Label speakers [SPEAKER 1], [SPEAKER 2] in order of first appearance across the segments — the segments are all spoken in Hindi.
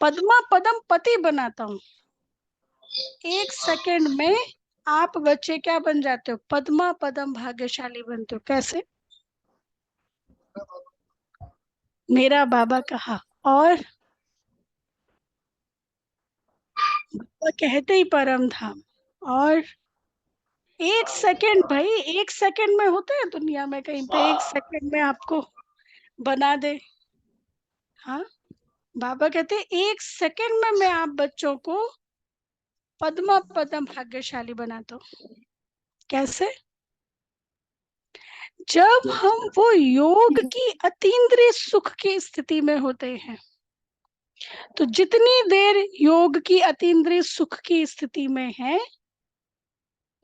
[SPEAKER 1] पद्मा पदम पति बनाता हूँ, 1 सेकंड में आप बच्चे क्या बन जाते हो? पद्मा पदम भाग्यशाली बनते हो। कैसे? मेरा बाबा कहा। और बाबा कहते ही परम धाम। और 1 सेकंड भाई, 1 सेकंड में होता है दुनिया में कहीं पे 1 सेकंड में आपको बना दे? हाँ, बाबा कहते हैं 1 सेकंड में मैं आप बच्चों को पद्मा पदम भाग्यशाली बनाता हूँ। कैसे? जब हम वो योग की अतीन्द्रिय सुख की स्थिति में होते हैं, तो जितनी देर योग की अतीन्द्रिय सुख की स्थिति में है,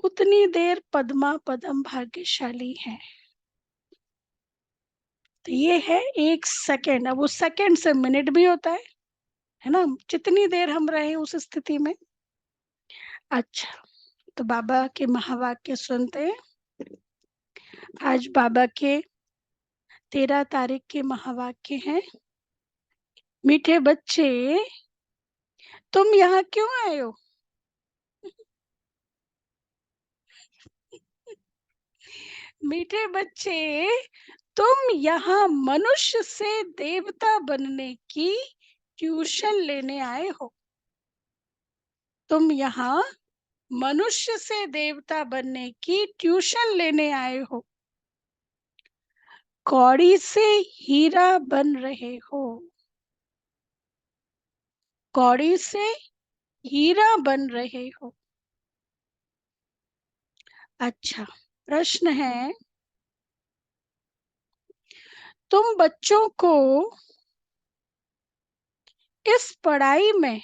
[SPEAKER 1] उतनी देर पद्मा पदम भाग्यशाली है। तो ये है 1 सेकंड। अब वो सेकंड से मिनट भी होता है ना, जितनी देर हम रहे उस स्थिति में। अच्छा, तो बाबा के महावाक्य सुनते हैं। आज बाबा के 13 तारीख के महावाक्य हैं। मीठे बच्चे, तुम यहाँ क्यों आए हो? मीठे बच्चे, तुम यहाँ मनुष्य से देवता बनने की ट्यूशन लेने आए हो। तुम यहाँ मनुष्य से देवता बनने की ट्यूशन लेने आए हो। कौड़ी से हीरा बन रहे हो। कौड़ी से हीरा बन रहे हो। अच्छा, प्रश्न है, तुम बच्चों को इस पढ़ाई में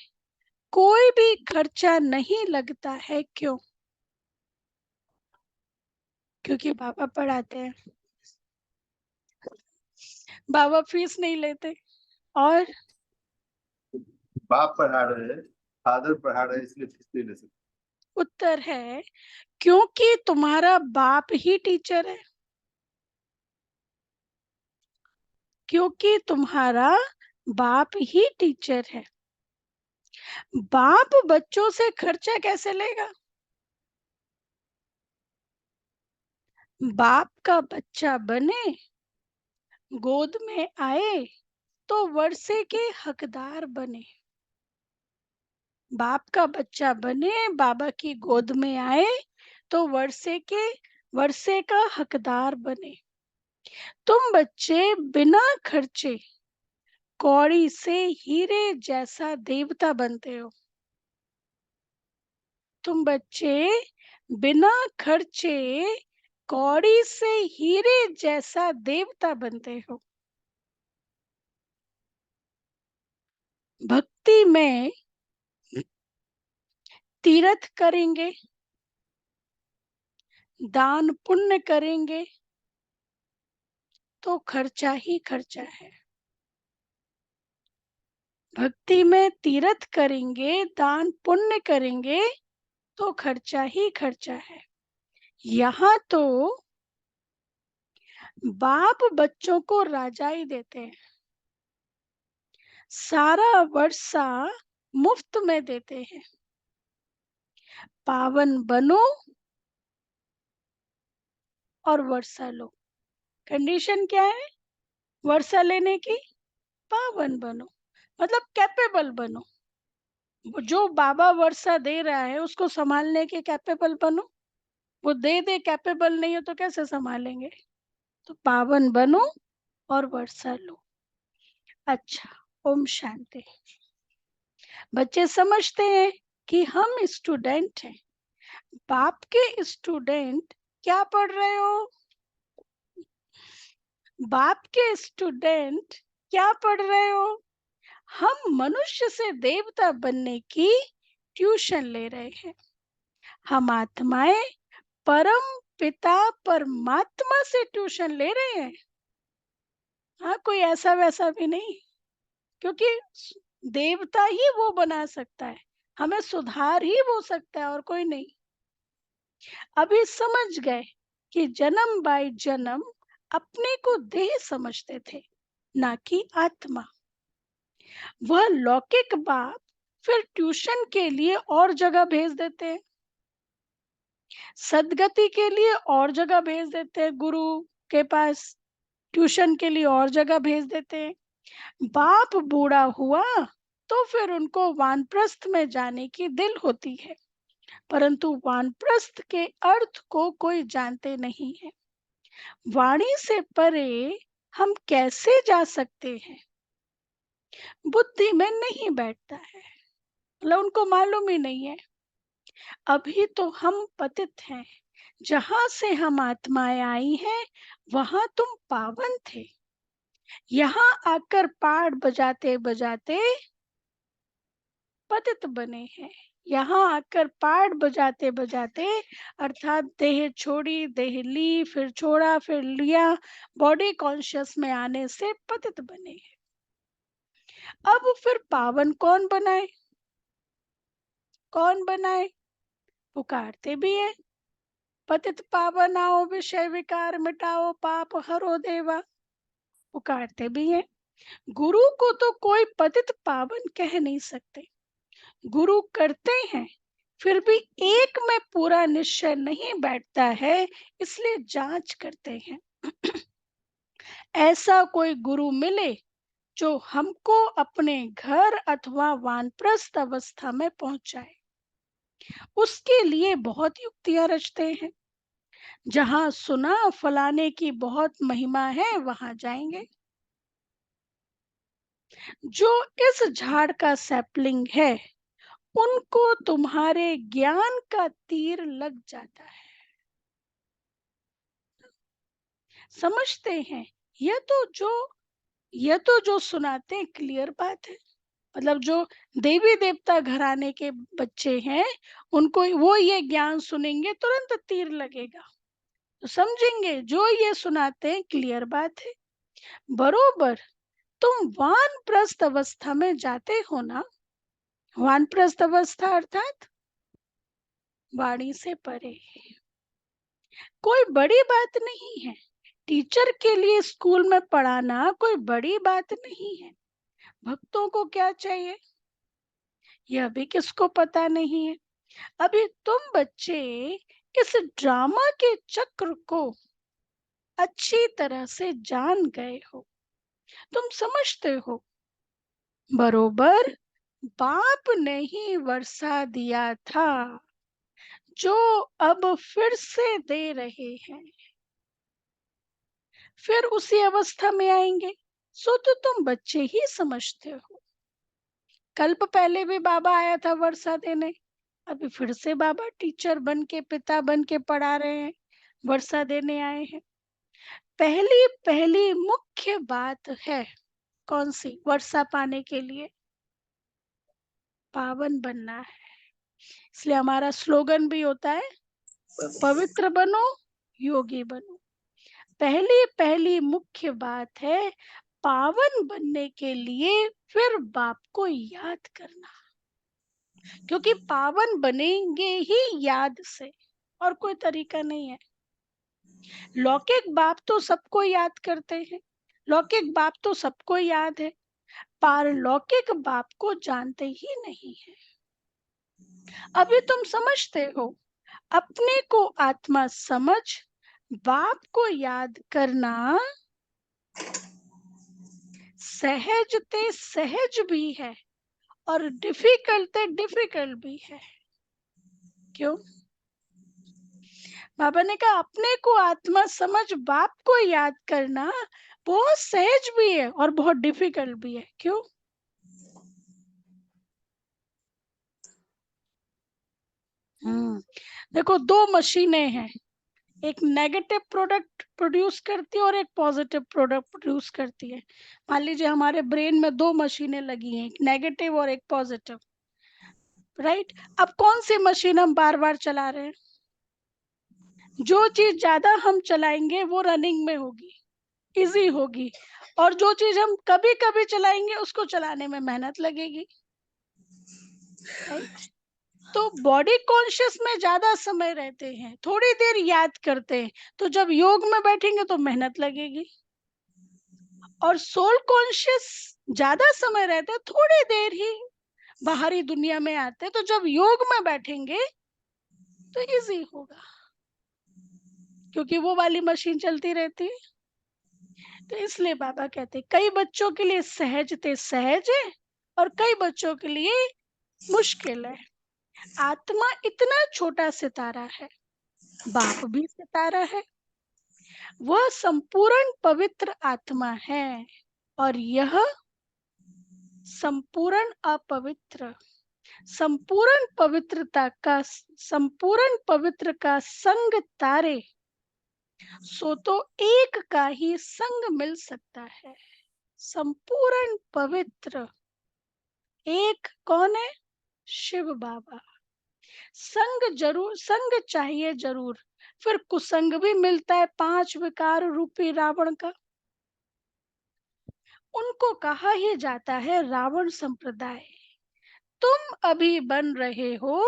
[SPEAKER 1] कोई भी खर्चा नहीं लगता है, क्यों? क्योंकि बाबा पढ़ाते हैं, बाबा फीस नहीं लेते। और
[SPEAKER 2] बाप पढ़ा रहे हैं, फादर पढ़ा रहे हैं, इसलिए फीस नहीं ले सकते।
[SPEAKER 1] उत्तर है क्योंकि तुम्हारा बाप ही टीचर है। क्योंकि तुम्हारा बाप ही टीचर है। बाप बच्चों से खर्चा कैसे लेगा? बाप का बच्चा बने, गोद में आए, तो वर्षे के हकदार बने। बाप का बच्चा बने, बाबा की गोद में आए, तो वर्षे का हकदार बने। तुम बच्चे बिना खर्चे कौड़ी से हीरे जैसा देवता बनते हो। तुम बच्चे बिना खर्चे कौड़ी से हीरे जैसा देवता बनते हो। भक्ति में तीर्थ करेंगे, दान पुण्य करेंगे, तो खर्चा ही खर्चा है। भक्ति में तीर्थ करेंगे, दान पुण्य करेंगे, तो खर्चा ही खर्चा है। यहाँ तो बाप बच्चों को राजाई देते हैं, सारा वर्षा मुफ्त में देते हैं। पावन बनो और वर्षा लो। कंडीशन क्या है वर्षा लेने की? पावन बनो, मतलब कैपेबल बनो। जो बाबा वर्षा दे रहा है उसको संभालने के कैपेबल बनो। वो दे दे, कैपेबल नहीं हो तो कैसे संभालेंगे? तो पावन बनो और वर्षा लो। अच्छा, ओम शांति। बच्चे समझते हैं कि हम स्टूडेंट हैं। बाप के स्टूडेंट क्या पढ़ रहे हो? बाप के स्टूडेंट क्या पढ़ रहे हो? हम मनुष्य से देवता बनने की ट्यूशन ले रहे हैं। हम आत्माएं परम पिता परमात्मा से ट्यूशन ले रहे हैं। हाँ, कोई ऐसा वैसा भी नहीं, क्योंकि देवता ही वो बना सकता है, हमें सुधार ही वो सकता है और कोई नहीं। अभी समझ गए कि जन्म बाय जन्म अपने को देह समझते थे, ना कि आत्मा। वह लौकिक बाप फिर ट्यूशन के लिए और जगह भेज देते हैं, सदगति के लिए और जगह भेज देते हैं, गुरु के पास ट्यूशन के लिए और जगह भेज देते हैं। बाप बूढ़ा हुआ तो फिर उनको वानप्रस्थ में जाने की दिल होती है, परंतु वानप्रस्थ के अर्थ को कोई जानते नहीं है। वाणी से परे हम कैसे जा सकते हैं, बुद्धि में नहीं बैठता है, मतलब उनको मालूम ही नहीं है। अभी तो हम पतित हैं, जहां से हम आत्माएं आई हैं वहां तुम पावन थे, यहाँ आकर पाठ बजाते बजाते पतित बने हैं। यहाँ आकर पाठ बजाते बजाते अर्थात देह छोड़ी, देह ली, फिर छोड़ा, फिर लिया, बॉडी कॉन्शियस में आने से पतित बने हैं। अब फिर पावन कौन बनाए, कौन बनाए? पुकारते भी है, पतित पावन आओ, विषय विकार मिटाओ, पाप हरो देवा। पुकारते भी है। गुरु को तो कोई पतित पावन कह नहीं सकते। गुरु करते हैं, फिर भी एक में पूरा निश्चय नहीं बैठता है, इसलिए जांच करते हैं। ऐसा कोई गुरु मिले जो हमको अपने घर अथवा वानप्रस्थ अवस्था में पहुंचाए, उसके लिए बहुत युक्तियां रचते हैं। जहां सुना फलाने की बहुत महिमा है वहां जाएंगे। जो इस झाड़ का सैपलिंग है उनको तुम्हारे ज्ञान का तीर लग जाता है, समझते हैं। यह तो जो सुनाते हैं क्लियर बात है, मतलब जो देवी देवता घराने के बच्चे हैं उनको वो ये ज्ञान सुनेंगे तुरंत तीर लगेगा, तो समझेंगे जो ये सुनाते हैं क्लियर बात है। बरोबर तुम वानप्रस्थ अवस्था में जाते हो ना, वानप्रस्थ अवस्था अर्थात वाणी से परे, कोई बड़ी बात नहीं है। टीचर के लिए स्कूल में पढ़ाना कोई बड़ी बात नहीं है। भक्तों को क्या चाहिए यह भी किसको पता नहीं है। अभी तुम बच्चे इस ड्रामा के चक्र को अच्छी तरह से जान गए हो, तुम समझते हो। बरोबर बाप ने ही वर्षा दिया था जो अब फिर से दे रहे हैं, फिर उसी अवस्था में आएंगे। सो तो तुम बच्चे ही समझते हो। कल्प पहले भी बाबा आया था वर्षा देने, अभी फिर से बाबा टीचर बन के, पिता बन के पढ़ा रहे हैं, वर्षा देने आए हैं। पहली पहली मुख्य बात है कौन सी? वर्षा पाने के लिए पावन बनना है। इसलिए हमारा स्लोगन भी होता है, पवित्र बनो, योगी बनो। पहली पहली मुख्य बात है पावन बनने के लिए फिर बाप को याद करना, क्योंकि पावन बनेंगे ही याद से, और कोई तरीका नहीं है। लौकिक बाप तो सबको याद करते हैं, लौकिक बाप तो सबको याद है, पारलौकिक बाप को जानते ही नहीं है। अभी तुम समझते हो, अपने को आत्मा समझ बाप को याद करना सहज ते सहज भी है और डिफिकल्ट ते डिफिकल्ट भी है। क्यों? बाबा ने कहा अपने को आत्मा समझ बाप को याद करना बहुत सहज भी है और बहुत डिफिकल्ट भी है। क्यों? देखो दो मशीनें हैं, एक नेगेटिव प्रोडक्ट प्रोड्यूस करती है और एक पॉजिटिव प्रोडक्ट प्रोड्यूस करती है। मान लीजिए हमारे ब्रेन में दो मशीनें लगी हैं, एक नेगेटिव और एक पॉजिटिव, राइट? अब कौन सी मशीन हम बार बार चला रहे हैं? जो चीज ज्यादा हम चलाएंगे वो रनिंग में होगी, इजी होगी, और जो चीज हम कभी कभी चलाएंगे उसको चलाने में मेहनत लगेगी, राइट? तो बॉडी कॉन्शियस में ज्यादा समय रहते हैं, थोड़ी देर याद करते हैं, तो जब योग में बैठेंगे तो मेहनत लगेगी। और सोल कॉन्शियस ज्यादा समय रहते थोड़ी देर ही बाहरी दुनिया में आते, तो जब योग में बैठेंगे तो इजी होगा, क्योंकि वो वाली मशीन चलती रहती है। तो इसलिए बाबा कहते हैं कई बच्चों के लिए सहजते सहज है और कई बच्चों के लिए मुश्किल है। आत्मा इतना छोटा सितारा है, बाप भी सितारा है, वह संपूर्ण पवित्र आत्मा है और यह संपूर्ण अपवित्र। संपूर्ण पवित्र का संग तारे, सो तो एक का ही संग मिल सकता है। संपूर्ण पवित्र एक कौन है? शिव बाबा। संग चाहिए जरूर, फिर कुसंग भी मिलता है 5 विकार रूपी रावण का। उनको कहा ही जाता है रावण संप्रदाय। तुम अभी बन रहे हो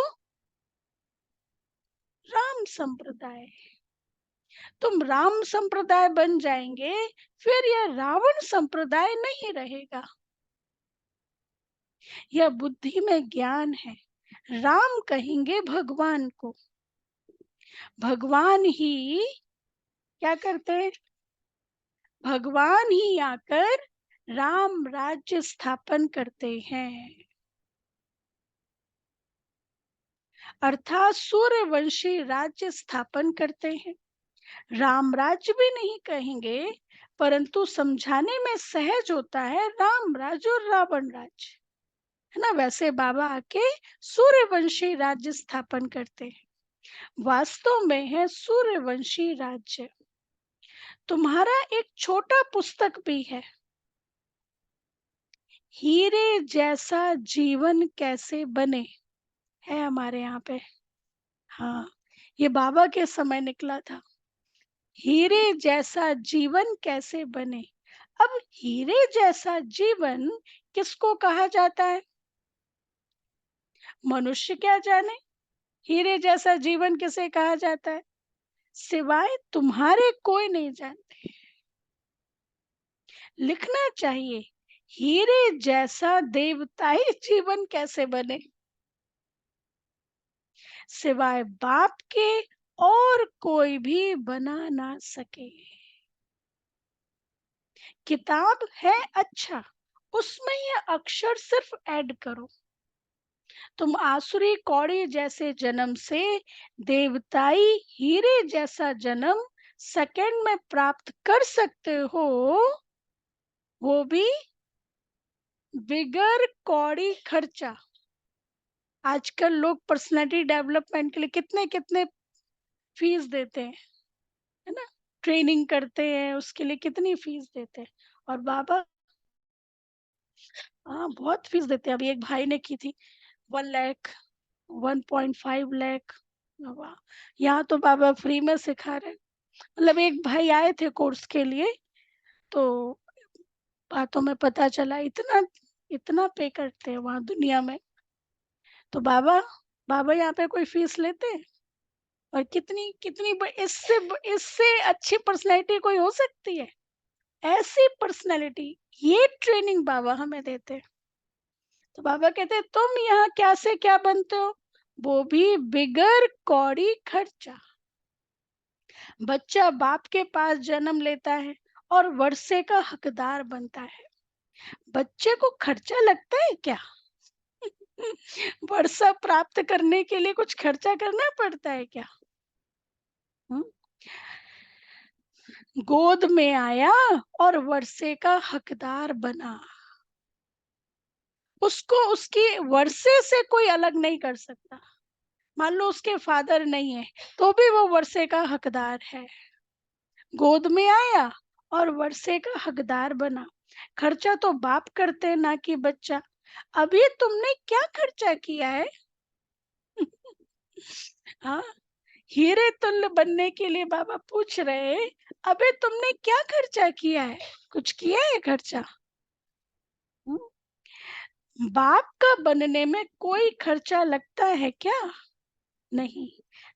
[SPEAKER 1] राम संप्रदाय। तुम राम संप्रदाय बन जाएंगे, फिर यह रावण संप्रदाय नहीं रहेगा। यह बुद्धि में ज्ञान है। राम कहेंगे भगवान को, भगवान ही क्या करते हैं? भगवान ही आकर राम राज्य स्थापन करते हैं, अर्थात सूर्यवंशी राज्य स्थापन करते हैं। राम राज्य भी नहीं कहेंगे, परंतु समझाने में सहज होता है राम राज्य और रावण राज्य, है ना। वैसे बाबा आके सूर्यवंशी राज्य स्थापन करते हैं, वास्तव में है सूर्यवंशी राज्य। तुम्हारा एक छोटा पुस्तक भी है, हीरे जैसा जीवन कैसे बने, है हमारे यहाँ पे। हाँ, ये बाबा के समय निकला था। हीरे जैसा जीवन कैसे बने। अब हीरे जैसा जीवन किसको कहा जाता है? मनुष्य क्या जाने हीरे जैसा जीवन किसे कहा जाता है, सिवाय तुम्हारे कोई नहीं जानते। लिखना चाहिए हीरे जैसा देवताई जीवन कैसे बने, सिवाय बाप के और कोई भी बना ना सके। किताब है अच्छा, उसमें ये अक्षर सिर्फ ऐड करो। तुम आसुरी कौड़ी जैसे जन्म से देवताई हीरे जैसा जन्म सेकंड में प्राप्त कर सकते हो, वो भी बिगर कौड़ी खर्चा। आजकल लोग पर्सनालिटी डेवलपमेंट के लिए कितने कितने फीस देते हैं, है ना। ट्रेनिंग करते हैं उसके लिए कितनी फीस देते हैं। और बाबा हाँ बहुत फीस देते हैं। अभी एक भाई ने की थी 1 लाख, 1.5 लाख। वाह, यहाँ तो बाबा फ्री में सिखा रहे हैं। मतलब एक भाई आए थे कोर्स के लिए, तो बातों में पता चला इतना इतना पे करते हैं वहां दुनिया में। तो बाबा बाबा यहाँ पे कोई फीस लेते हैं? और कितनी कितनी इससे अच्छी पर्सनैलिटी कोई हो सकती है? ऐसी पर्सनैलिटी, ये ट्रेनिंग बाबा हमें देते हैं। तो बाबा कहते हैं तुम यहाँ क्या से क्या बनते हो, वो भी बिगर कौड़ी खर्चा। बच्चा बाप के पास जन्म लेता है और वर्षे का हकदार बनता है। बच्चे को खर्चा लगता है क्या? वर्षा प्राप्त करने के लिए कुछ खर्चा करना पड़ता है क्या? हम्म? गोद में आया और वर्षे का हकदार बना, उसको उसकी वर्षे से कोई अलग नहीं कर सकता। मान लो उसके फादर नहीं है, तो भी वो वर्षे का हकदार है। गोद में आया और वर्षे का हकदार बना। खर्चा तो बाप करते हैं, ना कि बच्चा। अभी तुमने क्या खर्चा किया है? हाँ, हीरे तुल्य बनने के लिए बाबा पूछ रहे हैं, अबे तुमने क्या खर्चा किया है? कुछ किया है खर्चा? हम्म? बाप का बनने में कोई खर्चा लगता है क्या? नहीं।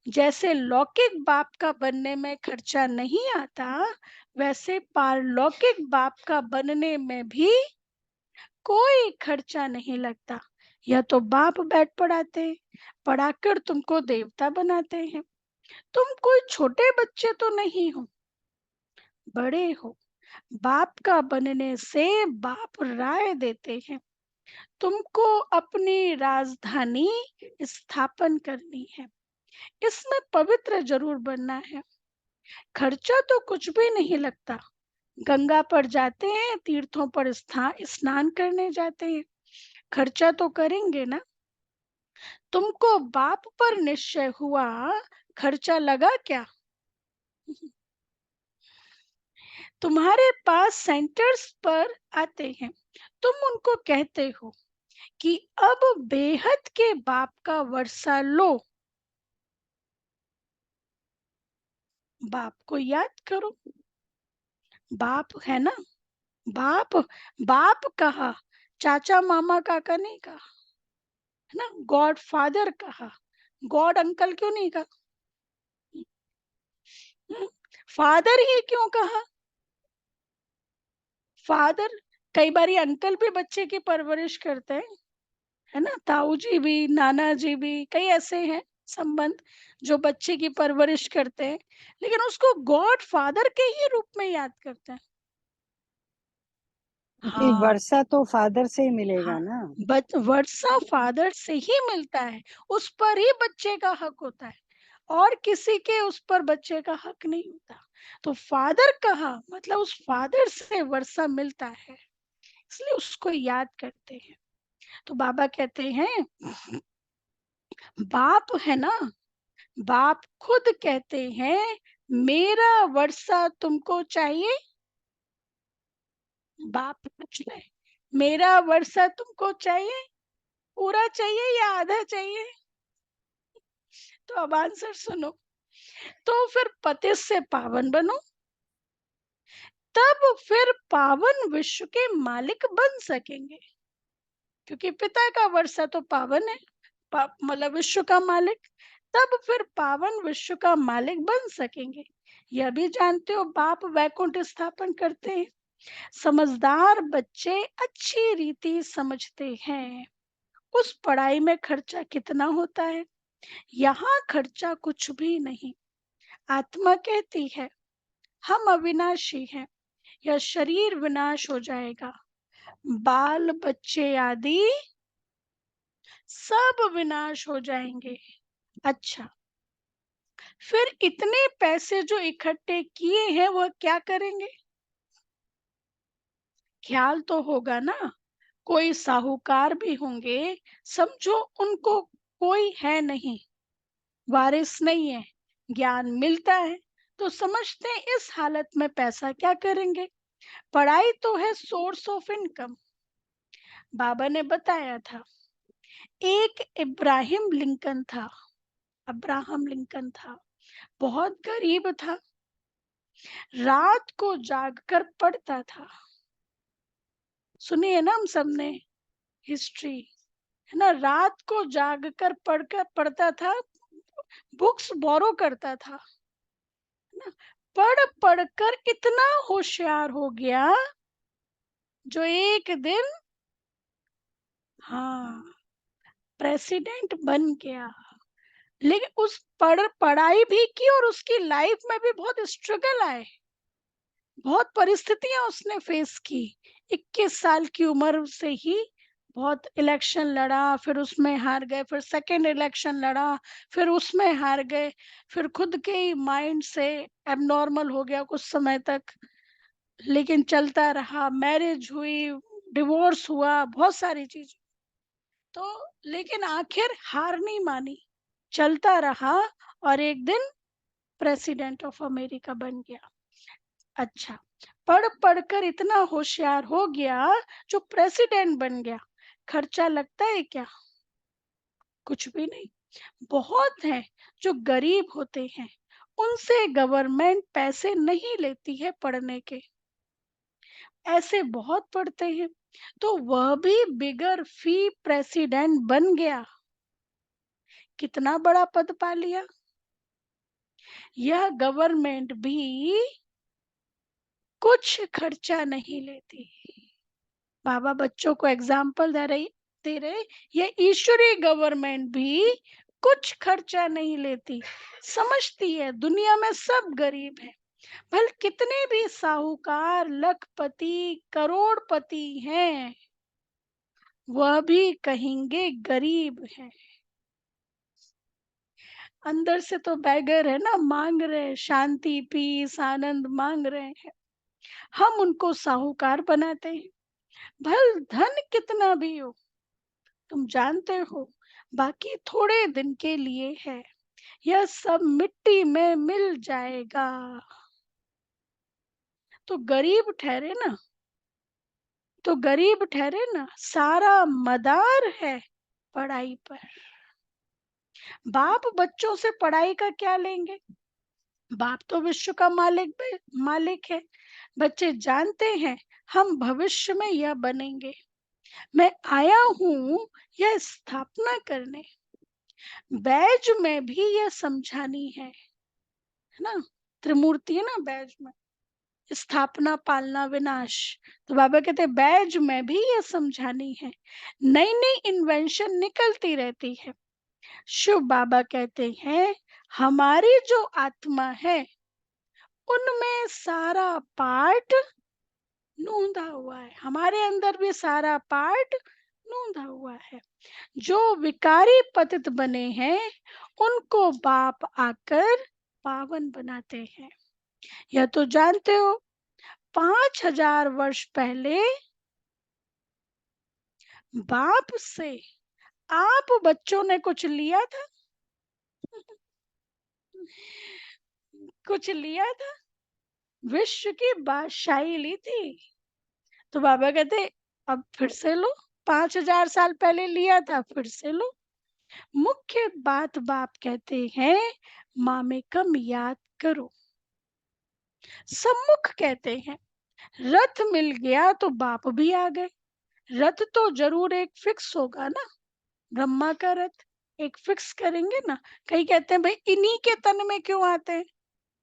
[SPEAKER 1] जैसे लौकिक बाप का बनने में खर्चा नहीं आता, वैसे पारलौकिक बाप का बनने में भी कोई खर्चा नहीं लगता। या तो बाप बैठ पढ़ाते हैं, पढ़ाकर तुमको देवता बनाते हैं। तुम कोई छोटे बच्चे तो नहीं हो, बड़े हो। बाप का बनने से बाप राय देते हैं। तुमको अपनी राजधानी स्थापन करनी है, इसमें पवित्र जरूर बनना है। खर्चा तो कुछ भी नहीं लगता। गंगा पर जाते हैं, तीर्थों पर स्नान करने जाते हैं, खर्चा तो करेंगे ना। तुमको बाप पर निश्चय हुआ, खर्चा लगा क्या? तुम्हारे पास सेंटर्स पर आते हैं, तुम उनको कहते हो कि अब बेहद के बाप का वर्षा लो। बाप को याद करो। बाप है ना, बाप। बाप कहा, चाचा मामा काका नहीं कहा, है ना। गॉड फादर कहा, गॉड अंकल क्यों नहीं कहा? फादर ही क्यों कहा? फादर, कई बार अंकल भी बच्चे की परवरिश करते हैं, है ना। ताऊ जी भी, नाना जी भी, कई ऐसे हैं संबंध जो बच्चे की परवरिश करते हैं, लेकिन उसको गॉड फादर के ही रूप में याद करते हैं।
[SPEAKER 3] जी,
[SPEAKER 1] हाँ,
[SPEAKER 3] वर्षा तो फादर से ही मिलेगा
[SPEAKER 1] हाँ,
[SPEAKER 3] ना।
[SPEAKER 1] वर्षा फादर से ही मिलता है, उस पर ही बच्चे का हक होता है, और किसी के उस पर बच्चे का हक नहीं होता। तो फादर कहा मतलब उस फादर से वर्षा मिलता है, इसलिए उसको याद करते हैं। तो बाबा कहते हैं, बाप है ना, बाप खुद कहते हैं, मेरा वर्षा तुमको चाहिए। बाप पूछ रहे, मेरा वर्षा तुमको चाहिए, पूरा चाहिए या आधा चाहिए? तो अब आंसर सुनो। तो फिर पति से पावन बनो, तब फिर पावन विश्व के मालिक बन सकेंगे। क्योंकि पिता का वर्षा तो पावन है, मतलब विश्व का मालिक। तब फिर पावन विश्व का मालिक बन सकेंगे। यह भी जानते हो बाप वैकुंठ स्थापन करते हैं। समझदार बच्चे अच्छी रीति समझते हैं उस पढ़ाई में खर्चा कितना होता है। यहाँ खर्चा कुछ भी नहीं। आत्मा कहती है, हम अविनाशी हैं, यह शरीर विनाश हो जाएगा, बाल बच्चे आदि सब विनाश हो जाएंगे। अच्छा, फिर इतने पैसे जो इकट्ठे किए हैं वह क्या करेंगे? ख्याल तो होगा ना, कोई साहूकार भी होंगे। समझो उनको कोई है नहीं, वारिस नहीं है, ज्ञान मिलता है, तो समझते हैं इस हालत में पैसा क्या करेंगे। पढ़ाई तो है सोर्स ऑफ इनकम। बाबा ने बताया था, एक इब्राहिम लिंकन था, अब्राहम लिंकन था, बहुत गरीब था, रात को जागकर पढ़ता था। सुनिए ना, हम सबने हिस्ट्री, है ना। रात को जागकर पढ़कर पढ़ता था, बुक्स बोरो करता था, है ना। पढ़ पढ़कर इतना होशियार हो गया जो एक दिन, हाँ, प्रेसिडेंट बन गया। लेकिन उस पढ़ाई भी की और उसकी लाइफ में भी बहुत स्ट्रगल आए, बहुत परिस्थितियां उसने फेस की। 21 साल की उम्र से ही बहुत इलेक्शन लड़ा, फिर उसमें हार गए, फिर सेकंड इलेक्शन लड़ा, फिर उसमें हार गए, फिर खुद के ही माइंड से एबनॉर्मल हो गया कुछ समय तक, लेकिन चलता रहा। मैरिज हुई, डिवोर्स हुआ, बहुत सारी चीज। तो लेकिन आखिर हार नहीं मानी, चलता रहा, और एक दिन प्रेसिडेंट ऑफ अमेरिका बन गया। अच्छा, पढ़ पढ़कर इतना होशियार हो गया जो प्रेसिडेंट बन गया। खर्चा लगता है क्या? कुछ भी नहीं। बहुत हैं जो गरीब होते हैं, उनसे गवर्नमेंट पैसे नहीं लेती है पढ़ने के, ऐसे बहुत पढ़ते हैं। तो वह भी बिगर फी प्रेसिडेंट बन गया। कितना बड़ा पद पा लिया। यह गवर्नमेंट भी कुछ खर्चा नहीं लेती। बाबा बच्चों को एग्जाम्पल दे रहे, ये ईश्वरीय गवर्नमेंट भी कुछ खर्चा नहीं लेती, समझती है दुनिया में सब गरीब है। भले कितने भी साहूकार, लखपति, करोड़पति हैं, वह भी कहेंगे गरीब है। अंदर से तो बैगर है ना, मांग रहे हैं शांति, पीस, आनंद मांग रहे हैं। हम उनको साहूकार बनाते हैं। भल धन कितना भी हो, तुम जानते हो, बाकी थोड़े दिन के लिए है, यह सब मिट्टी में मिल जाएगा। तो गरीब ठहरे ना, तो गरीब ठहरे ना, सारा मदार है पढ़ाई पर। बाप बच्चों से पढ़ाई का क्या लेंगे? बाप तो विश्व का मालिक है। बच्चे जानते हैं हम भविष्य में यह बनेंगे। मैं आया हूँ यह स्थापना करने, बैज में भी यह समझानी है ना। त्रिमूर्ति है ना बैज में, स्थापना, पालना, विनाश। तो बाबा कहते हैं बैज में भी ये समझानी है। नई नई इन्वेंशन निकलती रहती है। शिव बाबा कहते हैं हमारी जो आत्मा है उनमें सारा पार्ट नूंदा हुआ है, हमारे अंदर भी सारा पार्ट नूंदा हुआ है। जो विकारी पतित बने हैं उनको बाप आकर पावन बनाते हैं। यह तो जानते हो 5,000 वर्ष पहले बाप से आप बच्चों ने कुछ लिया था? कुछ लिया था? विश्व की बादशाही ली थी। तो बाबा कहते अब फिर से लो, 5,000 साल पहले लिया था, फिर से लो। मुख्य बात बाप कहते हैं मामेकम याद करो। सम्मुख कहते हैं रथ मिल गया तो बाप भी आ गए। रथ तो जरूर एक फिक्स होगा ना, ब्रह्मा का रथ एक फिक्स करेंगे ना। कई कहते हैं भाई इन्हीं के तन में क्यों आते हैं?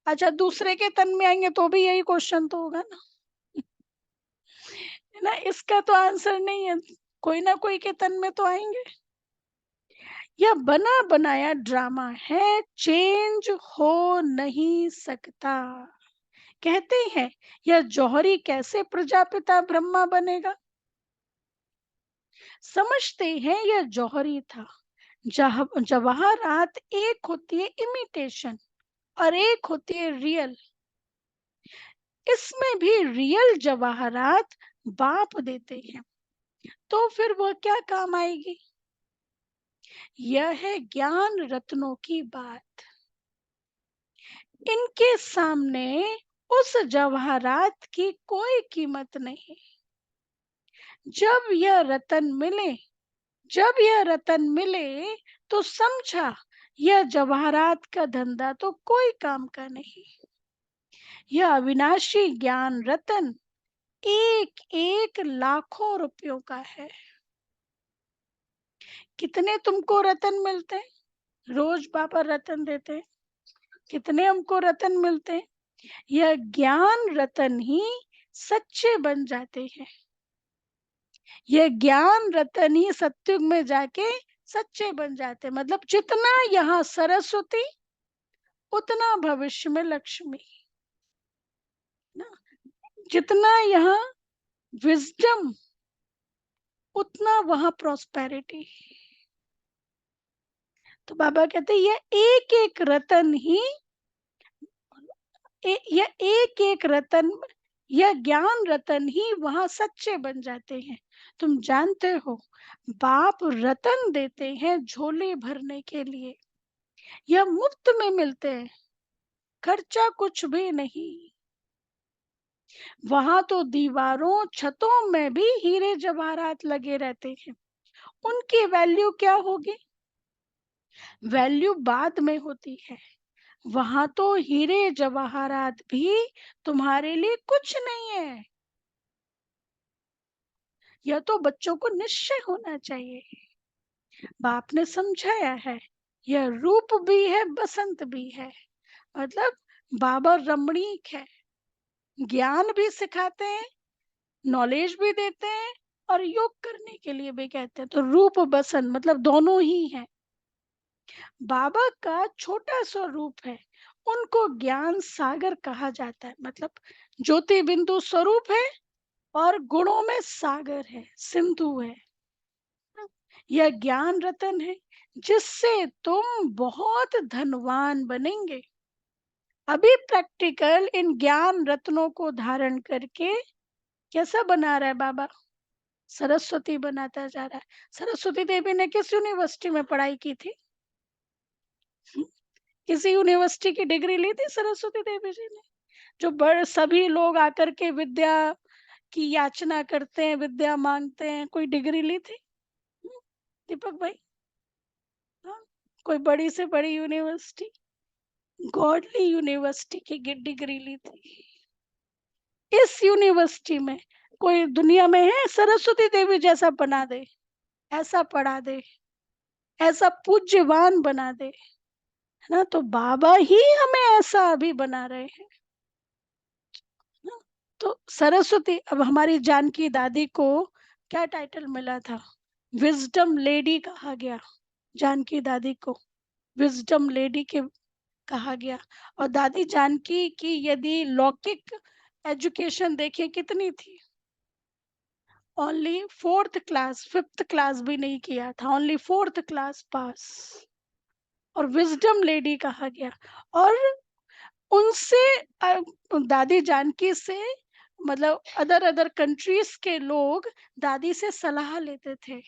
[SPEAKER 1] अच्छा, दूसरे के तन में आएंगे तो भी यही क्वेश्चन तो होगा ना, है ना। इसका तो आंसर नहीं है, कोई ना कोई के तन में तो आएंगे। यह बना बनाया ड्रामा है, चेंज हो नहीं सकता। कहते हैं यह जौहरी कैसे प्रजापिता ब्रह्मा बनेगा? समझते हैं यह जौहरी था। जवाहरात एक होती है इमिटेशन और एक होती है रियल। इसमें भी रियल जवाहरात बाप देते हैं, तो फिर वह क्या काम आएगी? यह है ज्ञान रत्नों की बात। इनके सामने उस जवाहरात की कोई कीमत नहीं। जब यह रतन मिले, जब यह रतन मिले तो समझा यह जवाहरात का धंधा तो कोई काम का नहीं। यह अविनाशी ज्ञान रतन एक एक लाखों रुपयों का है। कितने तुमको रतन मिलते हैं? रोज बाबा रतन देते हैं। कितने हमको रतन मिलते हैं? यह ज्ञान रतन ही सच्चे बन जाते हैं। यह ज्ञान रतन ही सत्युग में जाके सच्चे बन जाते हैं। मतलब जितना यहाँ सरस्वती उतना भविष्य में लक्ष्मी ना, जितना यहाँ विजडम उतना वहां प्रॉस्पेरिटी। तो बाबा कहते हैं यह एक एक रतन ही यह एक एक रतन, यह ज्ञान रतन ही वहां सच्चे बन जाते हैं। तुम जानते हो बाप रतन देते हैं झोले भरने के लिए। यह मुफ्त में मिलते हैं, खर्चा कुछ भी नहीं। वहां तो दीवारों छतों में भी हीरे जवाहरात लगे रहते हैं। उनकी वैल्यू क्या होगी? वैल्यू बाद में होती है। वहां तो हीरे जवाहरात भी तुम्हारे लिए कुछ नहीं है। यह तो बच्चों को निश्चय होना चाहिए। बाप ने समझाया है यह रूप भी है बसंत भी है। मतलब बाबा रमणीक है, ज्ञान भी सिखाते हैं, नॉलेज भी देते हैं और योग करने के लिए भी कहते हैं। तो रूप बसन मतलब दोनों ही हैं। बाबा का छोटा सा रूप है, उनको ज्ञान सागर कहा जाता है। मतलब ज्योति बिंदु स्वरूप है और गुणों में सागर है, सिंधु है। यह ज्ञान रतन है जिससे तुम बहुत धनवान बनेंगे। अभी प्रैक्टिकल इन ज्ञान रत्नों को धारण करके कैसा बना रहा है बाबा? सरस्वती बनाता जा रहा है। सरस्वती देवी ने किस यूनिवर्सिटी में पढ़ाई की थी? किसी यूनिवर्सिटी की डिग्री ली थी सरस्वती देवी जी ने? जो बड़ सभी लोग आकर के विद्या की याचना करते हैं, विद्या मांगते हैं, कोई डिग्री ली थी? दीपक भाई, हाँ? कोई बड़ी से बड़ी यूनिवर्सिटी, गॉडली यूनिवर्सिटी की डिग्री ली थी। इस यूनिवर्सिटी में कोई दुनिया में है सरस्वती देवी जैसा बना दे, ऐसा पढ़ा दे, ऐसा पूज्यवान बना दे, है ना? तो बाबा ही हमें ऐसा अभी बना रहे हैं ना। तो सरस्वती, अब हमारी जानकी दादी को क्या टाइटल मिला था? विजडम लेडी कहा गया। जानकी दादी को विजडम लेडी के कहा गया। और दादी जानकी की यदि लौकिक एजुकेशन देखें कितनी थी? Only fourth class, fifth class भी नहीं किया था, ओनली फोर्थ क्लास पास। और विजडम लेडी कहा गया। और उनसे दादी जानकी से मतलब अदर अदर कंट्रीज के लोग दादी से सलाह लेते थे।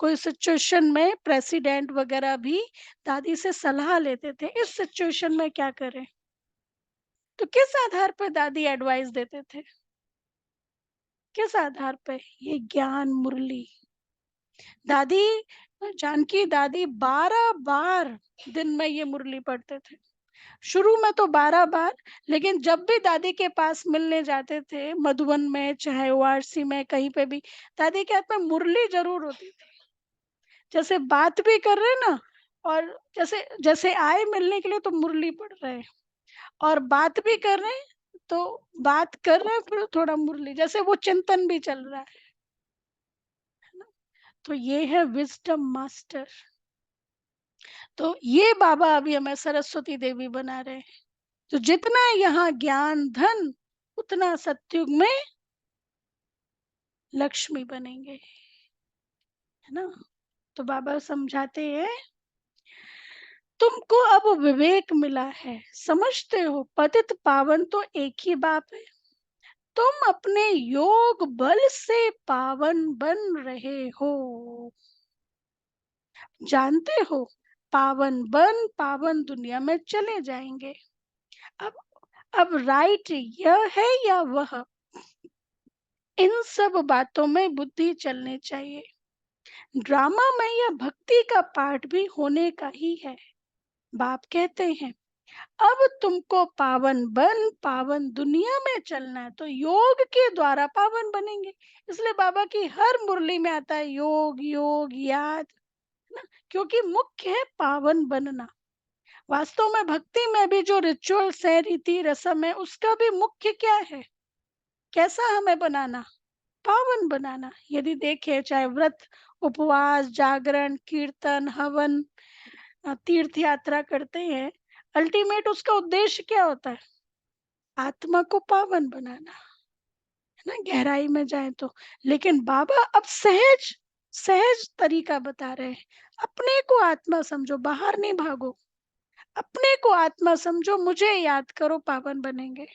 [SPEAKER 1] कोई सिचुएशन में प्रेसिडेंट वगैरह भी दादी से सलाह लेते थे, इस सिचुएशन में क्या करें? तो किस आधार पर दादी एडवाइस देते थे? किस आधार पे? ये ज्ञान मुरली। दादी जानकी दादी 12 बार दिन में ये मुरली पढ़ते थे। शुरू में तो 12 बार, लेकिन जब भी दादी के पास मिलने जाते थे मधुबन में चाहे ओआरसी में कहीं पे भी, दादी के हाथ में मुरली जरूर होती थी। जैसे बात भी कर रहे हैं ना, और जैसे जैसे आए मिलने के लिए तो मुरली पढ़ रहे हैं, और बात भी कर रहे हैं तो बात कर रहे हैं फिर थोड़ा मुरली, जैसे वो चिंतन भी चल रहा है ना। तो ये है विजडम मास्टर। तो ये बाबा अभी हमें सरस्वती देवी बना रहे हैं। तो जितना यहाँ ज्ञान धन, उतना सत्युग में लक्ष्मी बनेंगे, है ना। तो बाबा समझाते हैं, तुमको अब विवेक मिला है, समझते हो पतित पावन तो एक ही बाप है। तुम अपने योग बल से पावन बन रहे हो, जानते हो? पावन बन पावन दुनिया में चले जाएंगे। अब अब राइट यह है या वह, इन सब बातों में बुद्धि चलनी चाहिए। ड्रामा में यह भक्ति का पाठ भी होने का ही है। बाप कहते हैं, अब तुमको पावन बन पावन दुनिया में चलना है, तो योग के द्वारा पावन बनेंगे। इसलिए बाबा की हर मुरली में आता है योग योग याद, है ना। क्योंकि मुख्य है पावन बनना। वास्तव में भक्ति में भी जो रिचुअल्स है, रीति रस्म है, उसका भी मुख्य क्या है? कैसा हमें बनाना? पावन बनाना। यदि देखें चाहे व्रत, उपवास, जागरण, कीर्तन, हवन, तीर्थ यात्रा करते हैं, अल्टीमेट उसका उद्देश्य क्या होता है? आत्मा को पावन बनाना, है ना, गहराई में जाए तो। लेकिन बाबा अब सहज सहज तरीका बता रहे हैं। अपने को आत्मा समझो, बाहर नहीं भागो। अपने को आत्मा समझो, मुझे याद करो, पावन बनेंगे।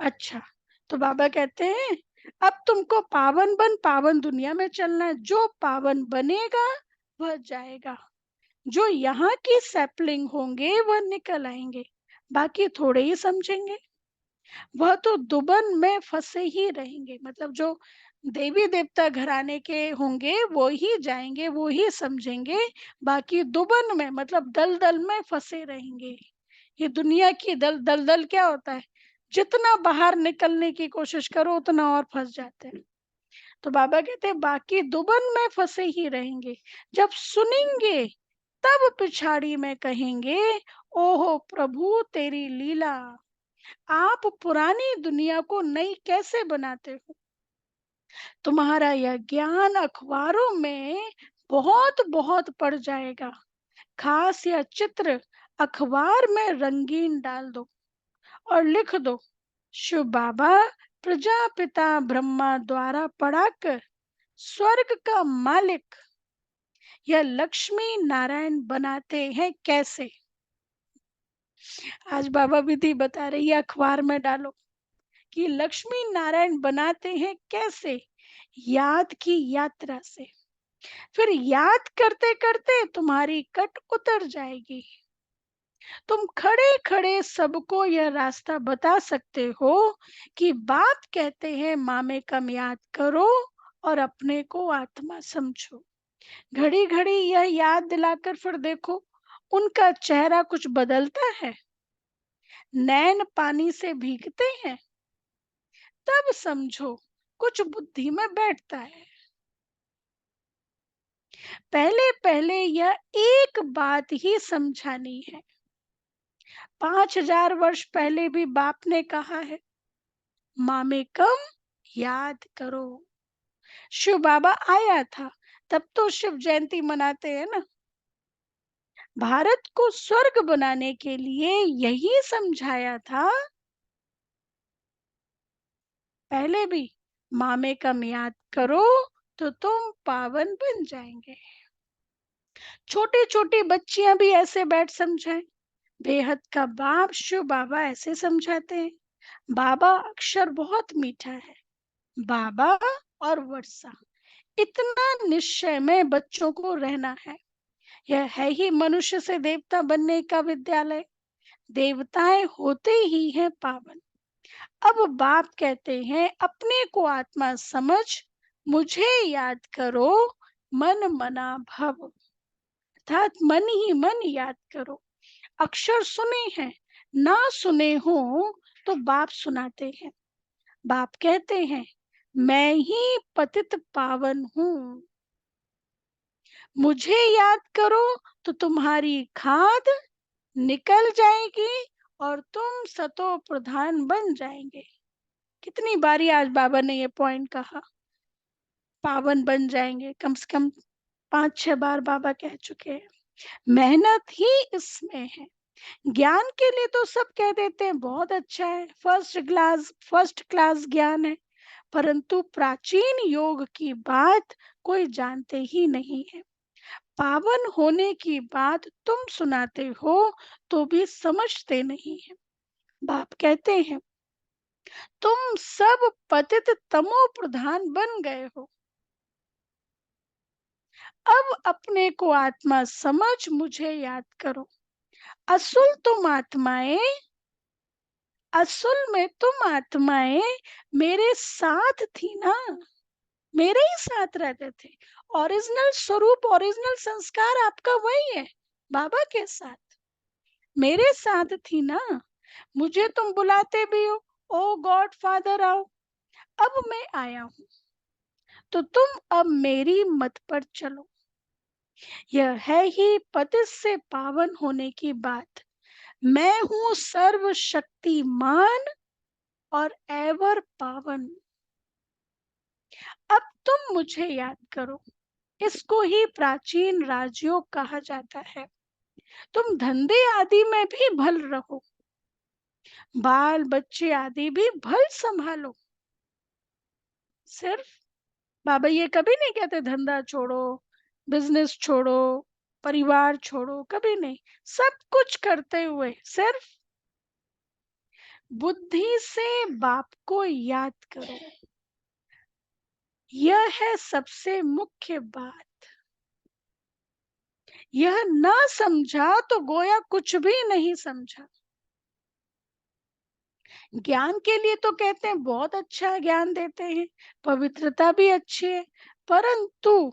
[SPEAKER 1] अच्छा, तो बाबा कहते हैं, अब तुमको पावन बन पावन दुनिया में चलना है। जो पावन बनेगा वह जाएगा। जो यहाँ की सैपलिंग होंगे वह निकल आएंगे, बाकी थोड़े ही समझेंगे। वह तो दुबन में फंसे ही रहेंगे। मतलब जो देवी देवता घराने के होंगे वो ही जाएंगे, वो ही समझेंगे। बाकी दुबन में मतलब दलदल में फंसे रहेंगे। ये दुनिया की दलदल क्या होता है? जितना बाहर निकलने की कोशिश करो उतना और फंस जाते हैं। तो बाबा कहते हैं बाकी दुबन में फंसे ही रहेंगे। जब सुनेंगे तब पिछाड़ी में कहेंगे, ओहो प्रभु तेरी लीला, आप पुरानी दुनिया को नई कैसे बनाते हो? तुम्हारा यह ज्ञान अखबारों में बहुत बहुत पड़ जाएगा। खास यह चित्र अखबार में रंगीन डाल दो और लिख दो, शिव बाबा प्रजापिता ब्रह्मा द्वारा पढ़ाकर स्वर्ग का मालिक यह लक्ष्मी नारायण बनाते हैं कैसे। आज बाबा विधि बता रही है, अखबार में डालो कि लक्ष्मी नारायण बनाते हैं कैसे। याद की यात्रा से। फिर याद करते करते तुम्हारी कट उतर जाएगी। तुम खड़े खड़े सबको यह रास्ता बता सकते हो कि बाप कहते हैं मामे कम याद करो और अपने को आत्मा समझो। घड़ी घड़ी यह याद दिलाकर फिर देखो, उनका चेहरा कुछ बदलता है, नैन पानी से भीगते हैं, तब समझो कुछ बुद्धि में बैठता है। पहले पहले यह एक बात ही समझानी है। 5000 वर्ष पहले भी बाप ने कहा है, मामे कम याद करो। शिव बाबा आया था, तब तो शिव जयंती मनाते हैं ना। भारत को स्वर्ग बनाने के लिए यही समझाया था। पहले भी मामे कम याद करो तो तुम पावन बन जाएंगे। छोटी छोटी बच्चियां भी ऐसे बैठ समझाएं। बेहद का बाप शिव बाबा ऐसे समझाते हैं। बाबा अक्षर बहुत मीठा है। बाबा और वर्षा, इतना निश्चय में बच्चों को रहना है। यह है ही मनुष्य से देवता बनने का विद्यालय। देवताएं होते ही हैं पावन। अब बाप कहते हैं अपने को आत्मा समझ, मुझे याद करो, मन मना भव। अर्थात मन ही मन याद करो। अक्षर सुने हैं, ना सुने हो तो बाप सुनाते हैं। बाप कहते हैं मैं ही पतित पावन हूँ। मुझे याद करो तो तुम्हारी खाद निकल जाएगी और तुम सतो प्रधान बन जाएंगे। कितनी बारी आज बाबा ने ये पॉइंट कहा, पावन बन जाएंगे। कम से कम 5-6 बार बाबा कह चुके हैं। मेहनत ही इसमें है। ज्ञान के लिए तो सब कह देते हैं बहुत अच्छा है, फर्स्ट क्लास ज्ञान है, परंतु प्राचीन योग की बात कोई जानते ही नहीं है। पावन होने की बात तुम सुनाते हो तो भी समझते नहीं है। बाप कहते हैं तुम सब पतित तमो प्रधान बन गए हो। अब अपने को आत्मा समझ, मुझे याद करो। असल तुम आत्माएं असल में तुम आत्माएं मेरे साथ थी ना, मेरे ही साथ रहते थे। ओरिजिनल स्वरूप, ओरिजिनल संस्कार आपका वही है, बाबा के साथ, मेरे साथ थी ना। मुझे तुम बुलाते भी हो, ओ गॉड फादर आओ। अब मैं आया हूं तो तुम अब मेरी मत पर चलो। यह है ही पतित से पावन होने की बात। मैं हूं सर्वशक्तिमान और एवर पावन। अब तुम मुझे याद करो। इसको ही प्राचीन राजयोग कहा जाता है। तुम धंधे आदि में भी भल रहो, बाल बच्चे आदि भी भल संभालो। सिर्फ बाबा ये कभी नहीं कहते धंधा छोड़ो, बिजनेस छोड़ो, परिवार छोड़ो, कभी नहीं। सब कुछ करते हुए सिर्फ बुद्धि से बाप को याद करो। यह है सबसे मुख्य बात। यह ना समझा तो गोया कुछ भी नहीं समझा। ज्ञान के लिए तो कहते हैं बहुत अच्छा ज्ञान देते हैं, पवित्रता भी अच्छी है, परंतु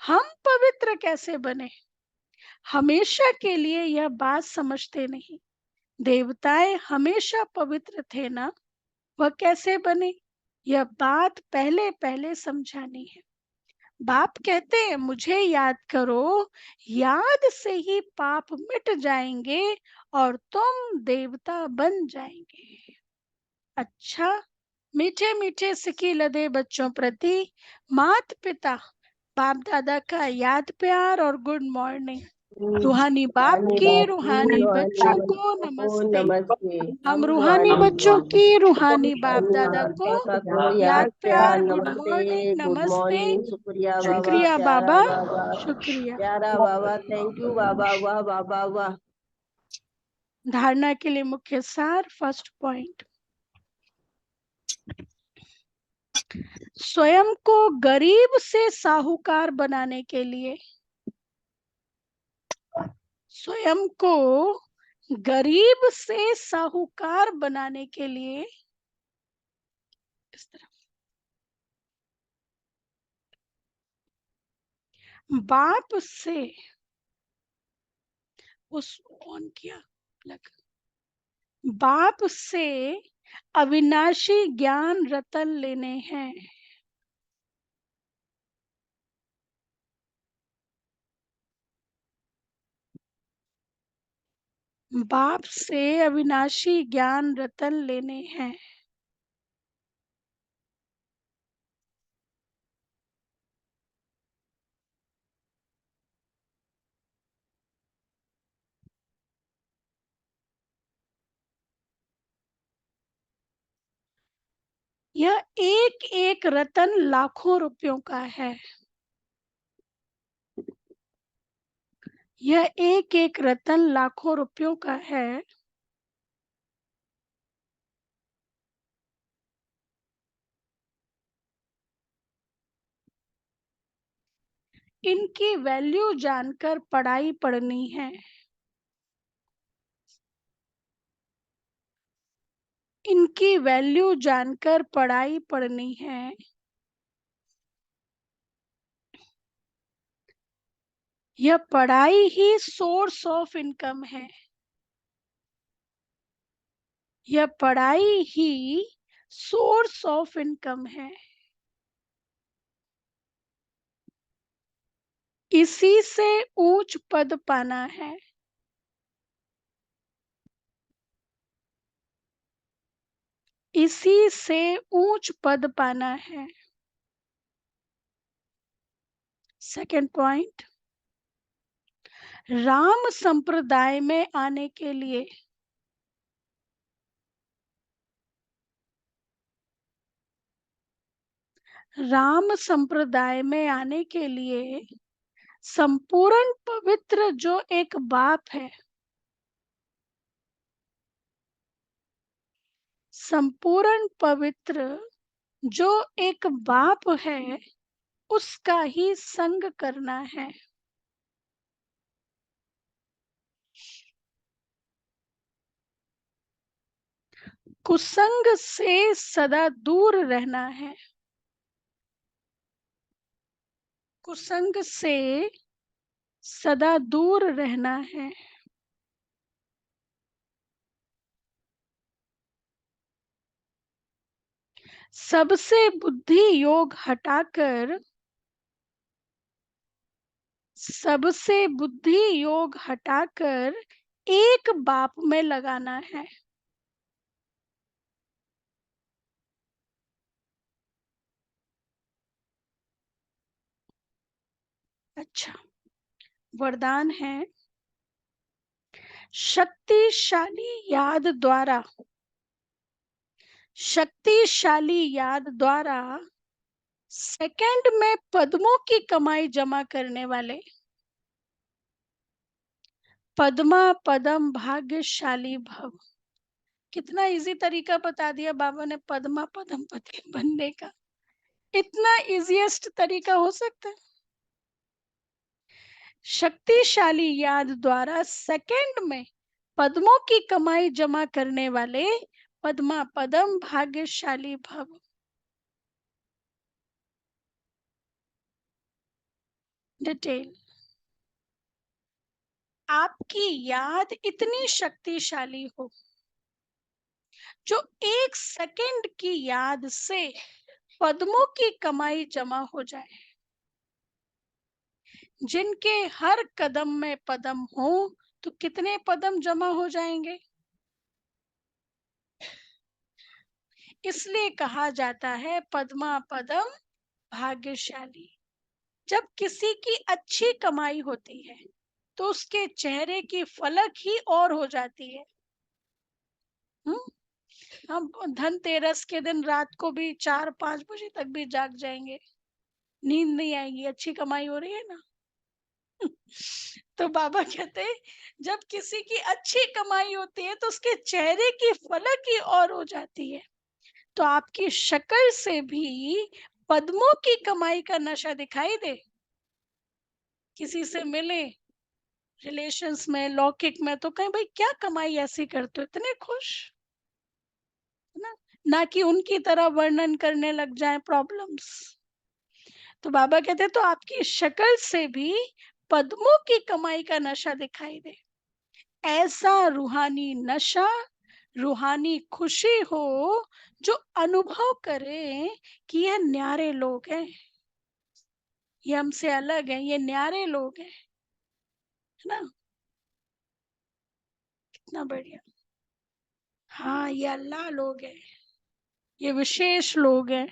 [SPEAKER 1] हम पवित्र कैसे बने, हमेशा के लिए यह बात समझते नहीं। देवताएं हमेशा पवित्र थे ना, वह कैसे बने, यह बात पहले पहले समझानी है। बाप कहते हैं मुझे याद करो, याद से ही पाप मिट जाएंगे और तुम देवता बन जाएंगे। अच्छा, मीठे मीठे सिक्की लदे बच्चों प्रति मात पिता बाप दादा का याद प्यार और गुड मॉर्निंग। रूहानी बाप
[SPEAKER 3] रूहानी
[SPEAKER 1] की
[SPEAKER 3] बाप की
[SPEAKER 1] रूहानी
[SPEAKER 3] रूहानी
[SPEAKER 1] बच्चों को
[SPEAKER 3] बच्चों को
[SPEAKER 1] नमस्ते।
[SPEAKER 3] नमस्ते।
[SPEAKER 1] हम रूहानी बच्चों की रूहानी बाप
[SPEAKER 3] रूहानी
[SPEAKER 1] दादा
[SPEAKER 3] बाप
[SPEAKER 1] को
[SPEAKER 3] दादा को
[SPEAKER 1] याद
[SPEAKER 3] याद
[SPEAKER 1] प्यार
[SPEAKER 3] प्यार
[SPEAKER 1] गुड
[SPEAKER 3] नमस्ते,
[SPEAKER 1] मॉर्निंग
[SPEAKER 3] गुड
[SPEAKER 1] नमस्ते।
[SPEAKER 3] मॉर्निंग, शुक्रिया बाबा,
[SPEAKER 1] शुक्रिया
[SPEAKER 3] प्यारा
[SPEAKER 1] बाबा,
[SPEAKER 3] बाबा,
[SPEAKER 1] शुक्रिया।
[SPEAKER 3] प्यारा बाबा, थैंक यू बाबा, वाह बाबा वाह।
[SPEAKER 1] धारणा के लिए मुख्य सार, फर्स्ट पॉइंट, स्वयं को गरीब से साहूकार बनाने के लिए, स्वयं को गरीब से साहूकार बनाने के लिए इस तरह बाप से उस ऑन किया लग बाप से अविनाशी ज्ञान रतन लेने हैं। बाप से अविनाशी ज्ञान रतन लेने हैं। यह एक एक रतन लाखों रुपयों का है। यह एक एक रतन लाखों रुपयों का है। इनकी वैल्यू जानकर पढ़ाई पढ़नी है। इनकी वैल्यू जानकर पढ़ाई पढ़नी है। यह पढ़ाई ही सोर्स ऑफ इनकम है। यह पढ़ाई ही सोर्स ऑफ इनकम है। इसी से ऊंच पद पाना है। इसी से ऊंच पद पाना है। सेकंड पॉइंट, राम संप्रदाय में आने के लिए, राम संप्रदाय में आने के लिए संपूर्ण पवित्र जो एक बाप है, संपूर्ण पवित्र जो एक बाप है, उसका ही संग करना है। कुसंग से सदा दूर रहना है। कुसंग से सदा दूर रहना है। सबसे बुद्धि योग हटाकर, सबसे बुद्धि योग हटाकर एक बाप में लगाना है। अच्छा, वरदान है, शक्तिशाली याद द्वारा, शक्तिशाली याद द्वारा सेकंड में पद्मों की कमाई जमा करने वाले, पद्मा पदम भाग्यशाली भव। कितना इजी तरीका बता दिया बाबा ने पद्मा पदम पति बनने का। इतना इजीएस्ट तरीका हो सकता है। शक्तिशाली याद द्वारा सेकंड में पद्मों की कमाई जमा करने वाले पद्मा पदम भाग्यशाली भव। डिटेल, आपकी याद इतनी शक्तिशाली हो जो एक सेकंड की याद से पद्मों की कमाई जमा हो जाए, जिनके हर कदम में पदम हो तो कितने पदम जमा हो जाएंगे? इसलिए कहा जाता है पद्मा पदम भाग्यशाली। जब किसी की अच्छी कमाई होती है तो उसके चेहरे की फलक ही और हो जाती है। हम धनतेरस के दिन रात को भी 4-5 बजे तक भी जाग जाएंगे, नींद नहीं आएगी, अच्छी कमाई हो रही है ना। तो बाबा कहते हैं जब किसी की अच्छी कमाई होती है तो उसके चेहरे की फलक ही और हो जाती है। तो आपकी शक्ल से भी पद्मों की कमाई का नशा दिखाई दे। किसी से मिले रिलेशंस में, लौकिक में, तो कहें भाई क्या कमाई ऐसी करते हो, इतने खुश, है ना। ना कि उनकी तरह वर्णन करने लग जाए प्रॉब्लम्स। तो बाबा कहते तो आपकी शक्ल से भी पद्मों की कमाई का नशा दिखाई दे। ऐसा रूहानी नशा, रूहानी खुशी हो जो अनुभव करें कि ये न्यारे लोग हैं, ये हमसे अलग हैं, ये न्यारे लोग हैं, है ना। कितना बढ़िया। हाँ, ये अल्लाह लोग हैं, ये विशेष लोग हैं।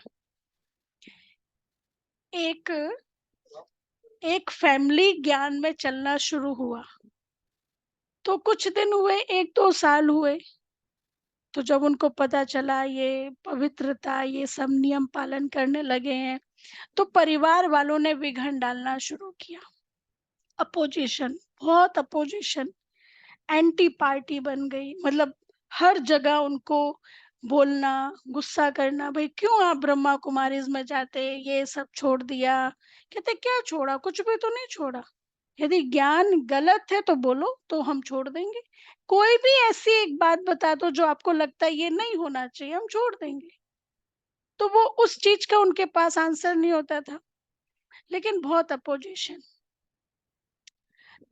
[SPEAKER 1] एक एक फैमिली ज्ञान में चलना शुरू हुआ तो कुछ दिन हुए, 1-2 साल हुए। तो जब उनको पता चला ये पवित्रता, ये सब नियम पालन करने लगे हैं, तो परिवार वालों ने विघन डालना शुरू किया। अपोजिशन, बहुत अपोजिशन, एंटी पार्टी बन गई। मतलब हर जगह उनको बोलना, गुस्सा करना, भाई क्यों आप ब्रह्मा कुमारीज में जाते, ये सब छोड़ दिया। कहते क्या छोड़ा, कुछ भी तो नहीं छोड़ा। यदि ज्ञान गलत है तो बोलो, तो हम छोड़ देंगे। कोई भी ऐसी एक बात बता दो जो आपको लगता है ये नहीं होना चाहिए, हम छोड़ देंगे। तो वो उस चीज का उनके पास आंसर नहीं होता था, लेकिन बहुत अपोजिशन।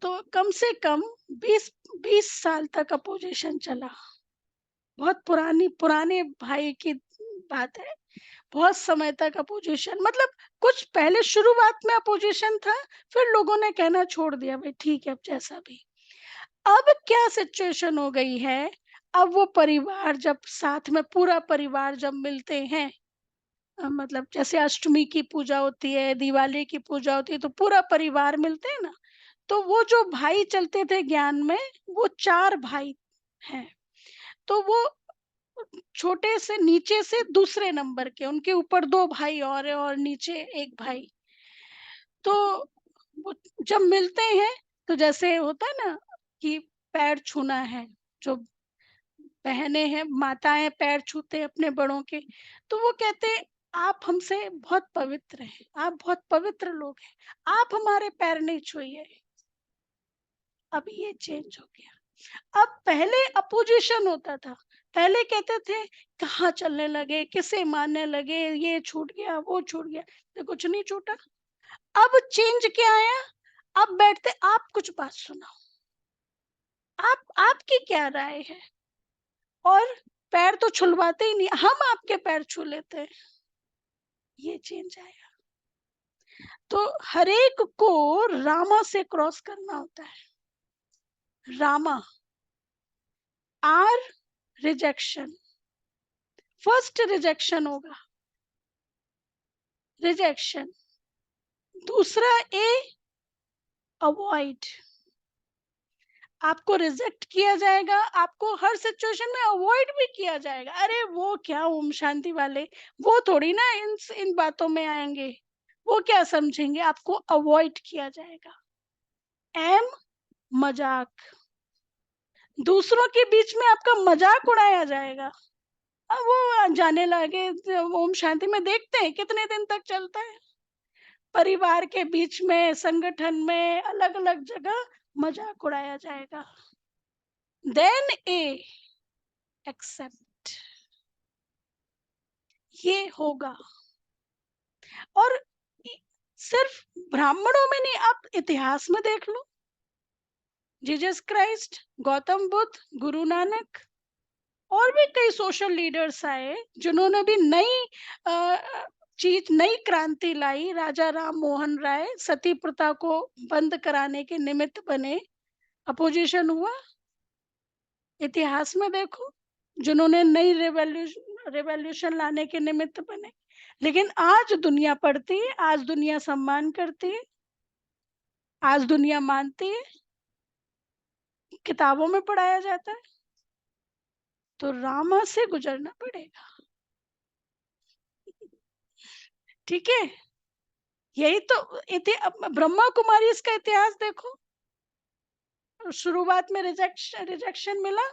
[SPEAKER 1] तो कम से कम 20 साल तक अपोजिशन चला। बहुत पुराने भाई की बात है। बहुत समय तक अपोजिशन, मतलब कुछ पहले शुरुआत में अपोजिशन था, फिर लोगों ने कहना छोड़ दिया भाई ठीक है अब जैसा भी। अब क्या सिचुएशन हो गई है, अब वो परिवार जब साथ में, पूरा परिवार जब मिलते हैं, मतलब जैसे अष्टमी की पूजा होती है, दिवाली की पूजा होती है, तो पूरा परिवार मिलते हैं ना। तो वो जो भाई चलते थे ज्ञान में, वो 4 भाई हैं। तो वो छोटे से, नीचे से दूसरे नंबर के, उनके ऊपर 2 भाई और है और नीचे 1 भाई। तो वो जब मिलते हैं तो जैसे होता है ना कि पैर छूना है, जो बहनें हैं, माताएं पैर छूते हैं अपने बड़ों के, तो वो कहते हैं आप हमसे बहुत पवित्र हैं, आप बहुत पवित्र लोग हैं, आप हमारे पैर नहीं छुइए। अब ये चेंज हो गया। अब पहले अपोजिशन होता था, पहले कहते थे कहाँ चलने लगे, किसे मानने लगे, ये छूट गया, वो छूट गया, तो कुछ नहीं छूटा। अब चेंज क्या आया, अब बैठते आप कुछ बात सुनाओ, आपकी क्या राय है। और पैर तो छुलवाते ही नहीं, हम आपके पैर छू लेते हैं। ये चेंज आया। तो हर एक को रामा से क्रॉस करना होता है। रामा, आर रिजेक्शन, फर्स्ट रिजेक्शन होगा, रिजेक्शन। दूसरा ए, अवॉइड, आपको रिजेक्ट किया जाएगा, आपको हर सिचुएशन में अवॉइड भी किया जाएगा। अरे वो क्या ओम शांति वाले, वो थोड़ी ना इन बातों में आएंगे, वो क्या समझेंगे, आपको अवॉइड किया जाएगा। एम, मजाक, दूसरों के बीच में आपका मजाक उड़ाया जाएगा। अब वो जाने लगे, ओम शांति में देखते हैं कितने दिन तक चलता है, परिवार के बीच में, संगठन में, अलग अलग जगह मजाक उड़ाया जाएगा। देन ए, एक्सेप्ट, ये होगा। और सिर्फ ब्राह्मणों में नहीं, आप इतिहास में देख लो, जीसस क्राइस्ट, गौतम बुद्ध, गुरु नानक, और भी कई सोशल लीडर्स आए जिन्होंने भी नई चीज, नई क्रांति लाई। राजा राम मोहन राय सती प्रथा को बंद कराने के निमित्त बने, अपोजिशन हुआ। इतिहास में देखो, जिन्होंने नई रेवोल्यूशन लाने के निमित्त बने, लेकिन आज दुनिया पढ़ती है, आज दुनिया सम्मान करती है, आज दुनिया मानती है, किताबों में पढ़ाया जाता है, तो रामा से गुजरना पड़ेगा। ठीक है, यही तो ब्रह्मा कुमारी इसका इतिहास देखो। शुरुआत में रिजेक्शन मिला,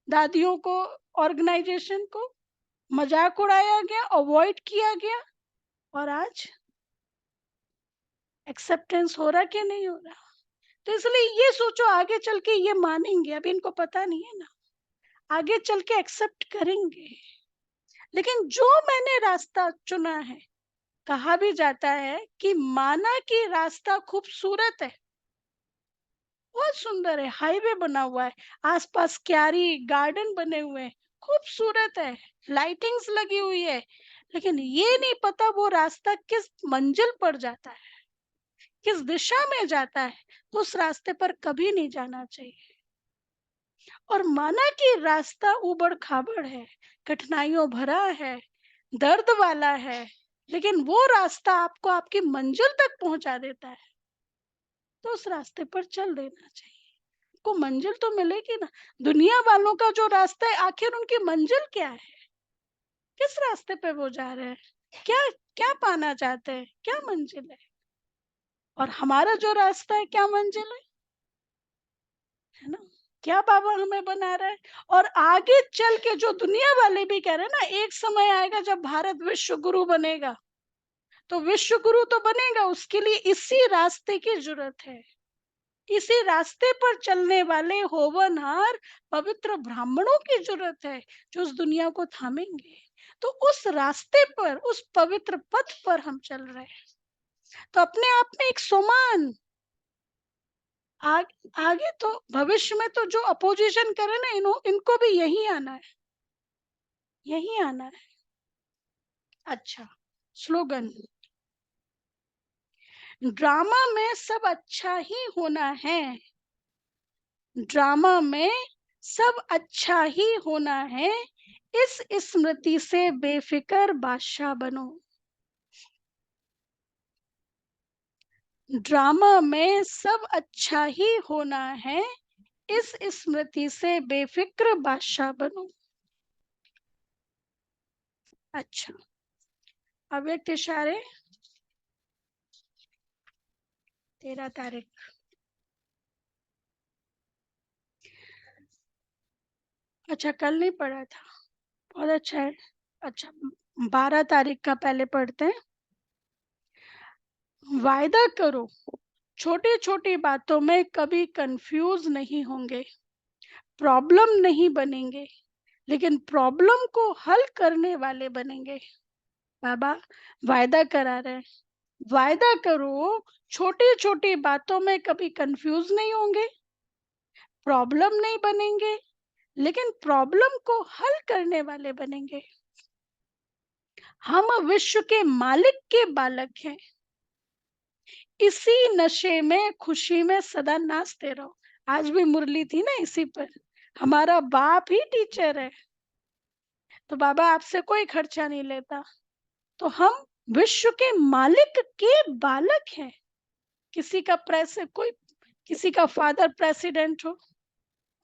[SPEAKER 1] दादियों को, ऑर्गेनाइजेशन को मजाक उड़ाया गया, अवॉइड किया गया, और आज एक्सेप्टेंस हो रहा कि नहीं हो रहा। तो इसलिए ये सोचो आगे चल के ये मानेंगे, अभी इनको पता नहीं है ना, आगे चल के एक्सेप्ट करेंगे। लेकिन जो मैंने रास्ता चुना है, कहा भी जाता है कि माना कि रास्ता खूबसूरत है, बहुत सुंदर है, हाईवे बना हुआ है, आसपास क्यारी गार्डन बने हुए हैं, खूबसूरत है, लाइटिंग्स लगी हुई है, लेकिन ये नहीं पता वो रास्ता किस मंजिल पर जाता है, किस दिशा में जाता है, तो उस रास्ते पर कभी नहीं जाना चाहिए। और माना कि रास्ता उबड़ खाबड़ है, कठिनाइयों भरा है, दर्द वाला है, लेकिन वो रास्ता आपको आपकी मंजिल तक पहुंचा देता है, तो उस रास्ते पर चल देना चाहिए। को मंजिल तो मिलेगी ना। दुनिया वालों का जो रास्ता है, आखिर उनकी मंजिल क्या है, किस रास्ते पे वो जा रहे हैं, क्या क्या पाना चाहते हैं, क्या मंजिल है, और हमारा जो रास्ता है क्या मंजिल है ना, क्या बाबा हमें बना रहा है। और आगे चल के जो दुनिया वाले भी कह रहे हैं ना, एक समय आएगा जब भारत विश्व गुरु बनेगा, तो विश्व गुरु तो बनेगा, उसके लिए इसी रास्ते की जरूरत है, इसी रास्ते पर चलने वाले होवनहार पवित्र ब्राह्मणों की जरूरत है, जो उस दुनिया को थामेंगे। तो उस रास्ते पर, उस पवित्र पथ पर हम चल रहे हैं, तो अपने आप में एक सोमान आगे तो भविष्य में तो जो अपोजिशन करे ना, इनको भी यही आना है, यही आना है। अच्छा, स्लोगन, ड्रामा में सब अच्छा ही होना है, ड्रामा में सब अच्छा ही होना है, इस स्मृति से बेफिक्र बादशाह बनो। ड्रामा में सब अच्छा ही होना है, इस स्मृति से बेफिक्र बादशाह बनो। अच्छा, अव्यक्त इशारे 13 तारीख। अच्छा, कल नहीं पढ़ा था, बहुत अच्छा है। अच्छा, 12 तारीख का पहले पढ़ते हैं। वायदा करो छोटी छोटी बातों में कभी कंफ्यूज नहीं होंगे, प्रॉब्लम नहीं बनेंगे, लेकिन प्रॉब्लम को हल करने वाले बनेंगे। बाबा वायदा करा रहे हैं, वायदा करो छोटी छोटी बातों में कभी कंफ्यूज नहीं होंगे, प्रॉब्लम नहीं बनेंगे, लेकिन प्रॉब्लम को हल करने वाले बनेंगे। हम विश्व के मालिक के बालक हैं, इसी नशे में खुशी में सदा नाचते रहो। आज भी मुरली थी ना इसी पर, हमारा बाप ही टीचर है, तो बाबा आपसे कोई खर्चा नहीं लेता, तो हम विश्व के मालिक के बालक हैं। किसी का कोई किसी का फादर प्रेसिडेंट हो,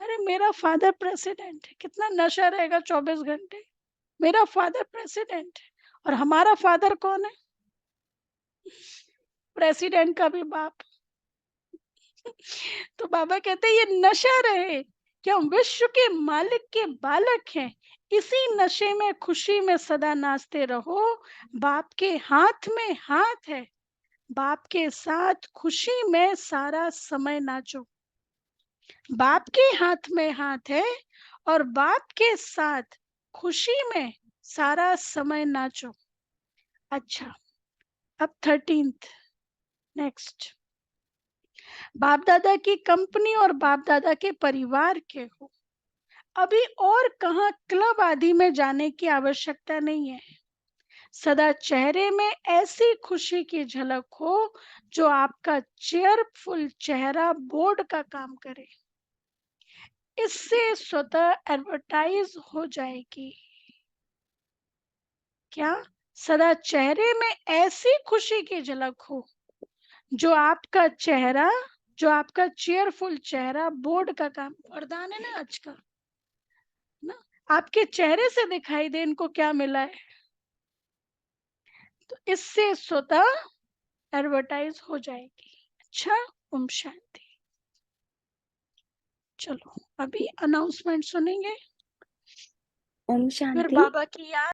[SPEAKER 1] अरे मेरा फादर प्रेसिडेंट है, कितना नशा रहेगा 24 घंटे, मेरा फादर प्रेसिडेंट है। और हमारा फादर कौन है, प्रेसिडेंट का भी बाप। तो बाबा कहते हैं ये नशा रहे कि हम विश्व के मालिक के बालक हैं, इसी नशे में खुशी में सदा नाचते रहो। बाप के हाथ में हाथ है, बाप के साथ खुशी में सारा समय नाचो। बाप के हाथ में हाथ है और बाप के साथ खुशी में सारा समय नाचो। अच्छा, अब 13th नेक्स्ट, बाप दादा की कंपनी और बाप दादा के परिवार के हो, अभी और कहाँ क्लब आदि में जाने की आवश्यकता नहीं है। सदा चेहरे में ऐसी खुशी की झलक हो जो आपका चेयरफुल चेहरा बोर्ड का काम करे, इससे स्वतः एडवर्टाइज हो जाएगी। क्या? सदा चेहरे में ऐसी खुशी की झलक हो जो आपका चेहरा, जो आपका चेयरफुल चेहरा बोर्ड का काम, वरदान है ना आज का, ना, आपके चेहरे से दिखाई दे इनको क्या मिला है, तो इससे स्वतः एडवर्टाइज हो जाएगी। अच्छा, ओम शांति। चलो अभी अनाउंसमेंट सुनेंगे,
[SPEAKER 4] ओम
[SPEAKER 1] फिर
[SPEAKER 4] शांति।
[SPEAKER 1] बाबा की याद